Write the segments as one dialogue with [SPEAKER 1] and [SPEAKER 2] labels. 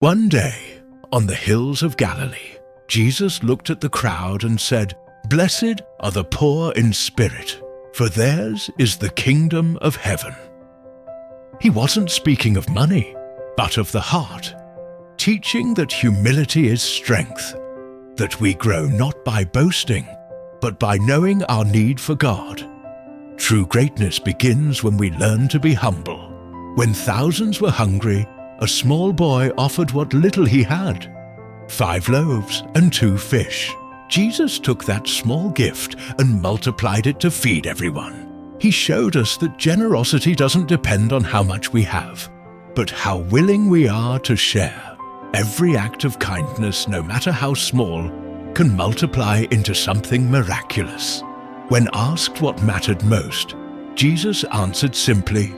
[SPEAKER 1] One day, on the hills of Galilee, Jesus looked at the crowd and said, "Blessed are the poor in spirit, for theirs is the kingdom of heaven." He wasn't speaking of money, but of the heart, teaching that humility is strength, that we grow not by boasting, but by knowing our need for God. True greatness begins when we learn to be humble. When thousands were hungry, a small boy offered what little he had, 5 loaves and 2 fish. Jesus took that small gift and multiplied it to feed everyone. He showed us that generosity doesn't depend on how much we have, but how willing we are to share. Every act of kindness, no matter how small, can multiply into something miraculous. When asked what mattered most, Jesus answered simply,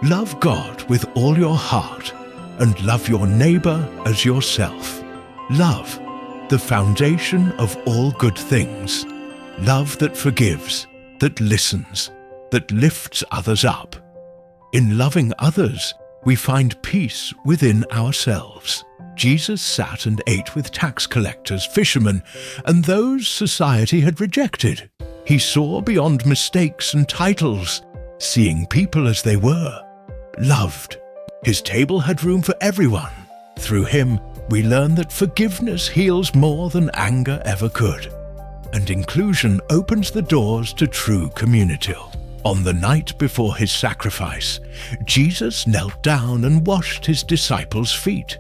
[SPEAKER 1] "Love God with all your heart and love your neighbor as yourself." Love, the foundation of all good things. Love that forgives, that listens, that lifts others up. In loving others, we find peace within ourselves. Jesus sat and ate with tax collectors, fishermen, and those society had rejected. He saw beyond mistakes and titles, seeing people as they were, loved. His table had room for everyone. Through him, we learn that forgiveness heals more than anger ever could, and inclusion opens the doors to true community. On the night before his sacrifice, Jesus knelt down and washed his disciples' feet.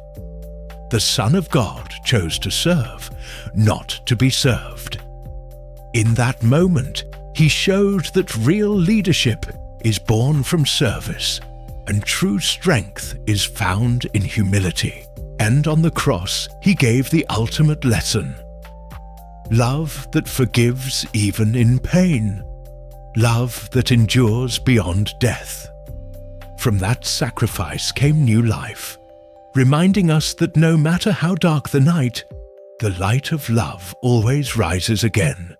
[SPEAKER 1] The Son of God chose to serve, not to be served. In that moment, he showed that real leadership is born from service, and true strength is found in humility. And on the cross, he gave the ultimate lesson. Love that forgives even in pain. Love that endures beyond death. From that sacrifice came new life, reminding us that no matter how dark the night, the light of love always rises again.